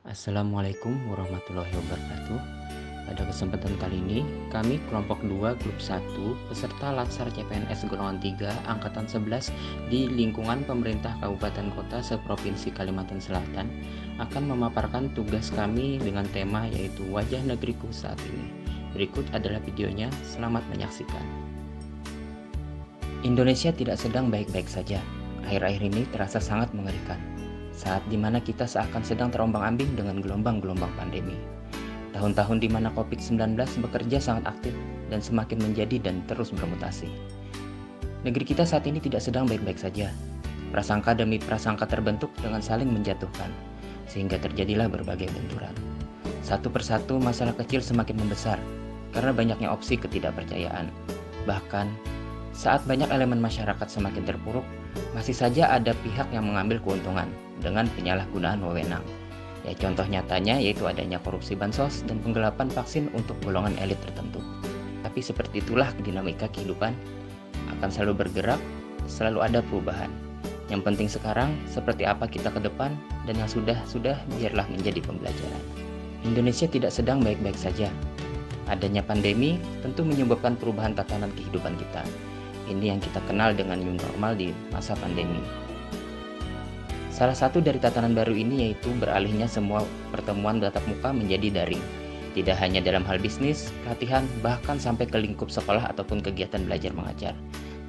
Assalamualaikum warahmatullahi wabarakatuh. Pada kesempatan kali ini, kami kelompok 2 grup 1 peserta Latsar CPNS golongan 3 angkatan 11 di lingkungan pemerintah kabupaten kota seprovinsi Kalimantan Selatan akan memaparkan tugas kami dengan tema yaitu wajah negeriku saat ini. Berikut adalah videonya, selamat menyaksikan. Indonesia tidak sedang baik-baik saja. Akhir-akhir ini terasa sangat mengerikan. Saat dimana kita seakan sedang terombang-ambing dengan gelombang-gelombang pandemi. Tahun-tahun di mana COVID-19 bekerja sangat aktif dan semakin menjadi dan terus bermutasi. Negeri kita saat ini tidak sedang baik-baik saja. Prasangka demi prasangka terbentuk dengan saling menjatuhkan, sehingga terjadilah berbagai benturan. Satu persatu masalah kecil semakin membesar, karena banyaknya opsi ketidakpercayaan. Bahkan, saat banyak elemen masyarakat semakin terpuruk, masih saja ada pihak yang mengambil keuntungan dengan penyalahgunaan wewenang. Ya, contoh nyatanya yaitu adanya korupsi bansos dan penggelapan vaksin untuk golongan elit tertentu. Tapi seperti itulah dinamika kehidupan, akan selalu bergerak, selalu ada perubahan. Yang penting sekarang seperti apa kita ke depan, dan yang sudah biarlah menjadi pembelajaran. Indonesia tidak sedang baik-baik saja. Adanya pandemi tentu menyebabkan perubahan tatanan kehidupan kita. Ini yang kita kenal dengan new normal di masa pandemi. Salah satu dari tatanan baru ini yaitu beralihnya semua pertemuan tatap muka menjadi daring. Tidak hanya dalam hal bisnis, pelatihan, bahkan sampai ke lingkup sekolah ataupun kegiatan belajar mengajar.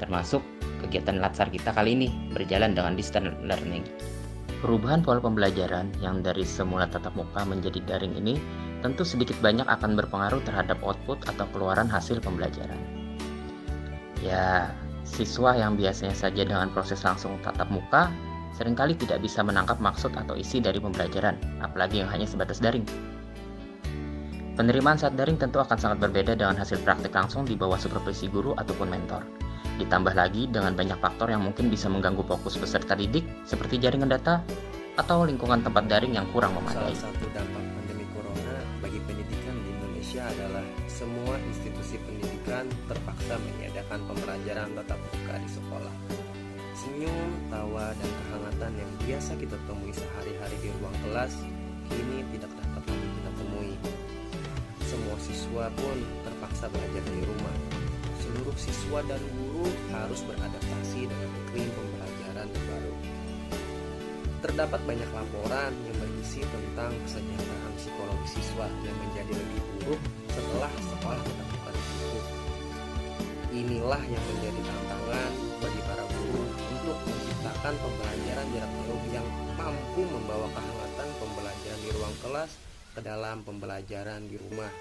Termasuk kegiatan Latsar kita kali ini berjalan dengan distance learning. Perubahan pola pembelajaran yang dari semula tatap muka menjadi daring ini tentu sedikit banyak akan berpengaruh terhadap output atau keluaran hasil pembelajaran. Ya, siswa yang biasanya saja dengan proses langsung tatap muka seringkali tidak bisa menangkap maksud atau isi dari pembelajaran, apalagi yang hanya sebatas daring. Penerimaan saat daring tentu akan sangat berbeda dengan hasil praktik langsung di bawah supervisi guru ataupun mentor. Ditambah lagi dengan banyak faktor yang mungkin bisa mengganggu fokus peserta didik seperti jaringan data atau lingkungan tempat daring yang kurang memadai. Salah satu dampak pandemi corona bagi pendidikan di Indonesia adalah semua institusi pendidikan terpaksa meniadakan pembelajaran tatap muka di sekolah. Senyum, tawa, dan kehangatan yang biasa kita temui sehari-hari di ruang kelas kini tidak dapat lagi kita temui. Semua siswa pun terpaksa belajar di rumah. Seluruh siswa dan guru harus beradaptasi dengan iklim pembelajaran yang baru. Terdapat banyak laporan yang berisi tentang kesejahteraan psikologi siswa yang menjadi lebih buruk setelah sekolah tatap muka ditutup. Inilah yang menjadi tantangan bagi para guru untuk menciptakan pembelajaran jarak jauh yang mampu membawa kehangatan pembelajaran di ruang kelas ke dalam pembelajaran di rumah.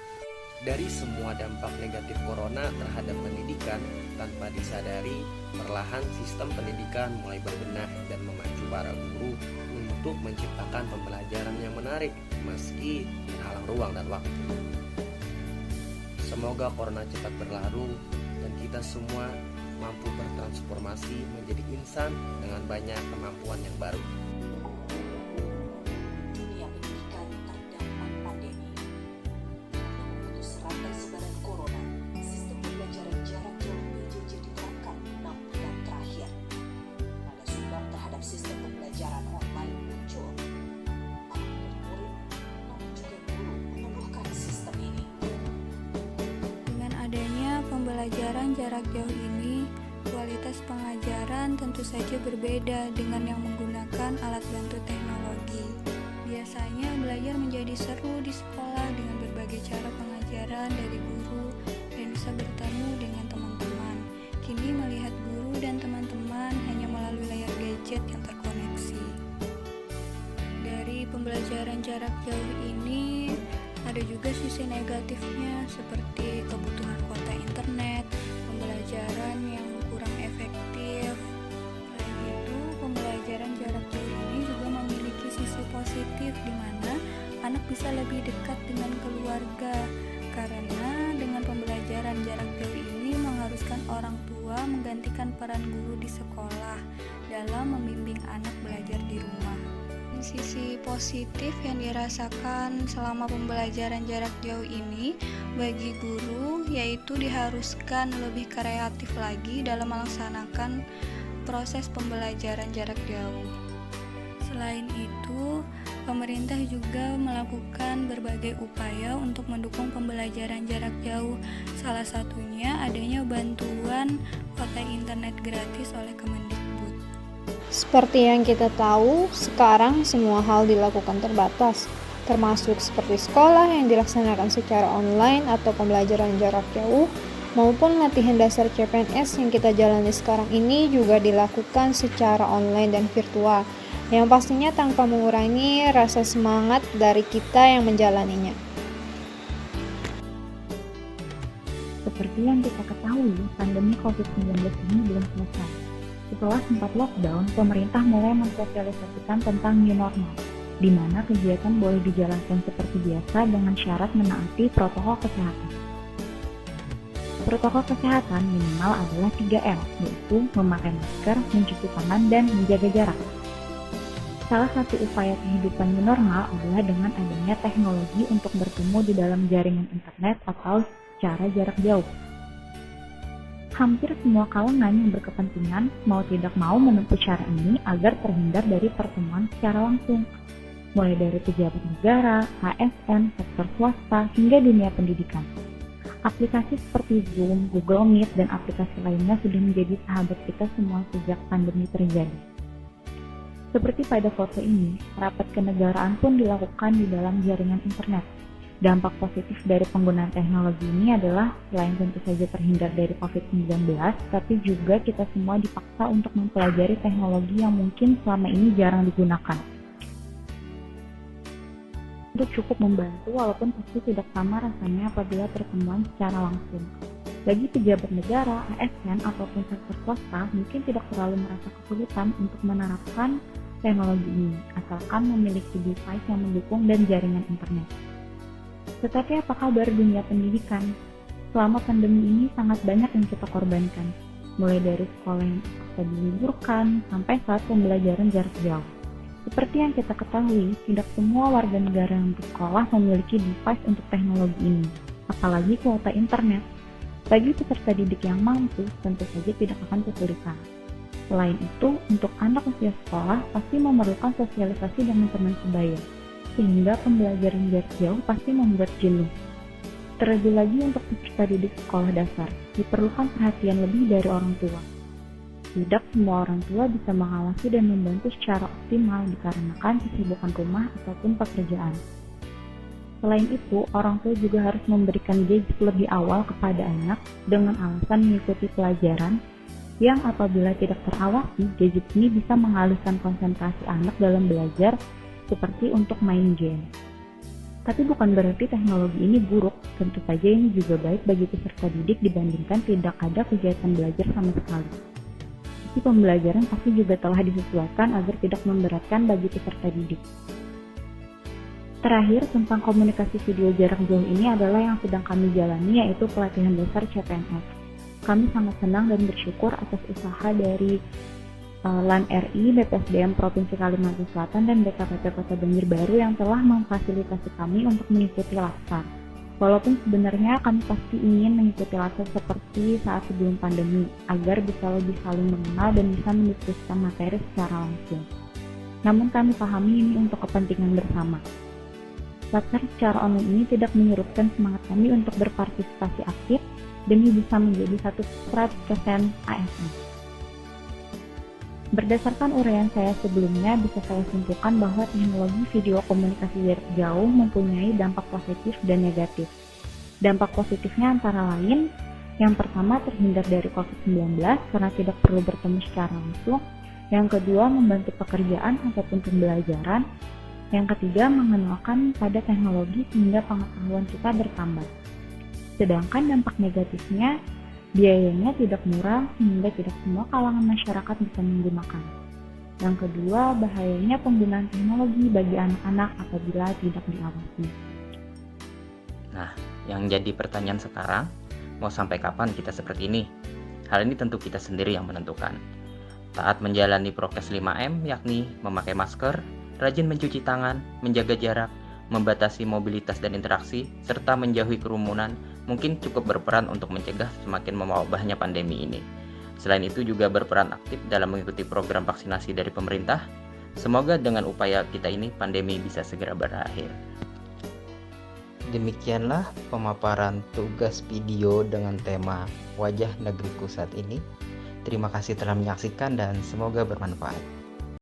Dari semua dampak negatif corona terhadap pendidikan, tanpa disadari, perlahan sistem pendidikan mulai berbenah dan memacu para guru untuk menciptakan pembelajaran yang menarik meski terhalang ruang dan waktu. Semoga corona cepat berlalu dan kita semua mampu bertransformasi menjadi insan dengan banyak kemampuan yang baru. Dunia pendidikan terdampak pandemi. Memutus rantai sebaran corona, sistem pembelajaran jarak jauh PJJ diterapkan 6 bulan terakhir. Ada sumbang terhadap sistem pembelajaran online muncul. Anak dan murid, namun juga guru mengeluhkan sistem ini. Dengan adanya pembelajaran jarak jauh ini, kualitas pengajaran tentu saja berbeda dengan yang menggunakan alat bantu teknologi. Biasanya belajar menjadi seru di sekolah dengan berbagai cara pengajaran dari guru dan bisa bertemu dengan teman-teman. Kini melihat guru dan teman-teman hanya melalui layar gadget yang terkoneksi. Dari pembelajaran jarak jauh ini, ada juga sisi negatifnya seperti kebutuhan kuota internet, pembelajaran yang kurang efektif. Selain itu, pembelajaran jarak jauh ini juga memiliki sisi positif di mana anak bisa lebih dekat dengan keluarga. Karena dengan pembelajaran jarak jauh ini mengharuskan orang tua menggantikan peran guru di sekolah dalam membimbing anak belajar di rumah. Sisi positif yang dirasakan selama pembelajaran jarak jauh ini bagi guru yaitu diharuskan lebih kreatif lagi dalam melaksanakan proses pembelajaran jarak jauh. Selain itu, Pemerintah juga melakukan berbagai upaya untuk mendukung pembelajaran jarak jauh. Salah satunya adanya bantuan kuota internet gratis oleh Kemendikbud. Seperti yang kita tahu, sekarang semua hal dilakukan terbatas, termasuk seperti sekolah yang dilaksanakan secara online atau pembelajaran jarak jauh, maupun latihan dasar CPNS yang kita jalani sekarang ini juga dilakukan secara online dan virtual, yang pastinya tanpa mengurangi rasa semangat dari kita yang menjalaninya. Seperti yang kita ketahui, pandemi COVID-19 ini belum selesai. Setelah sempat lockdown, pemerintah mulai mensosialisasikan tentang new normal, di mana kegiatan boleh dijalankan seperti biasa dengan syarat menaati protokol kesehatan. Protokol kesehatan minimal adalah 3M, yaitu memakai masker, mencuci tangan, dan menjaga jarak. Salah satu upaya kehidupan new normal adalah dengan adanya teknologi untuk bertemu di dalam jaringan internet atau secara jarak jauh. Hampir semua kalangan yang berkepentingan mau tidak mau menempuh cara ini agar terhindar dari pertemuan secara langsung, mulai dari pejabat negara, ASN, sektor swasta, hingga dunia pendidikan. Aplikasi seperti Zoom, Google Meet, dan aplikasi lainnya sudah menjadi sahabat kita semua sejak pandemi terjadi. Seperti pada foto ini, rapat kenegaraan pun dilakukan di dalam jaringan internet. Dampak positif dari penggunaan teknologi ini adalah selain tentu saja terhindar dari COVID-19, tapi juga kita semua dipaksa untuk mempelajari teknologi yang mungkin selama ini jarang digunakan. Itu cukup membantu walaupun pasti tidak sama rasanya apabila pertemuan secara langsung. Bagi pejabat negara, ASN, ataupun sektor swasta mungkin tidak terlalu merasa kesulitan untuk menerapkan teknologi ini, asalkan memiliki device yang mendukung dan jaringan internet. Tetapi apa kabar dunia pendidikan? Selama pandemi ini sangat banyak yang kita korbankan, mulai dari sekolah yang terpaksa diliburkan sampai saat pembelajaran jarak jauh. Seperti yang kita ketahui, tidak semua warga negara yang bersekolah memiliki device untuk teknologi ini, apalagi kuota internet. Bagi peserta didik yang mampu, tentu saja tidak akan kesulitan. Selain itu, untuk anak usia sekolah pasti memerlukan sosialisasi dengan teman sebaya, sehingga pembelajaran jarak jauh pasti membuat jenuh. Terlebih lagi untuk peserta didik sekolah dasar, diperlukan perhatian lebih dari orang tua. Tidak semua orang tua bisa mengawasi dan membantu secara optimal dikarenakan kesibukan rumah ataupun pekerjaan. Selain itu, orang tua juga harus memberikan gadget lebih awal kepada anak dengan alasan mengikuti pelajaran yang apabila tidak terawasi, gadget ini bisa mengalihkan konsentrasi anak dalam belajar seperti untuk main game. Tapi bukan berarti teknologi ini buruk, tentu saja ini juga baik bagi peserta didik dibandingkan tidak ada kegiatan belajar sama sekali. Tapi pembelajaran pasti juga telah disesuaikan agar tidak memberatkan bagi peserta didik. Terakhir, tentang komunikasi video jarak jauh ini adalah yang sedang kami jalani, yaitu pelatihan dasar CPNS. Kami sangat senang dan bersyukur atas usaha dari LAN RI, BPSDM Provinsi Kalimantan Selatan, dan BKPP Kota Banjarbaru yang telah memfasilitasi kami untuk mengikuti latsar. Walaupun sebenarnya kami pasti ingin mengikuti latsar seperti saat sebelum pandemi, agar bisa lebih saling mengenal dan bisa mendiskusikan materi secara langsung. Namun kami pahami ini untuk kepentingan bersama. Latsar secara online ini tidak menyurutkan semangat kami untuk berpartisipasi aktif demi bisa menjadi 100% ASN. Berdasarkan uraian saya sebelumnya, bisa saya simpulkan bahwa teknologi video komunikasi jarak jauh mempunyai dampak positif dan negatif. Dampak positifnya antara lain, yang pertama terhindar dari COVID-19 karena tidak perlu bertemu secara langsung. Yang kedua, membantu pekerjaan ataupun pembelajaran. Yang ketiga, mengenalkan pada teknologi sehingga pengetahuan kita bertambah. Sedangkan dampak negatifnya, biayanya tidak murah sehingga tidak semua kalangan masyarakat bisa menggunakan. Yang kedua, bahayanya penggunaan teknologi bagi anak-anak apabila tidak diawasi. Nah, yang jadi pertanyaan sekarang, mau sampai kapan kita seperti ini? Hal ini tentu kita sendiri yang menentukan. Taat menjalani prokes 5M, yakni memakai masker, rajin mencuci tangan, menjaga jarak, membatasi mobilitas dan interaksi, serta menjauhi kerumunan, mungkin cukup berperan untuk mencegah semakin mewabahnya pandemi ini. Selain itu juga berperan aktif dalam mengikuti program vaksinasi dari pemerintah, Semoga dengan upaya kita ini pandemi bisa segera berakhir. Demikianlah pemaparan tugas video dengan tema Wajah Negeriku saat ini. Terima kasih telah menyaksikan dan semoga bermanfaat.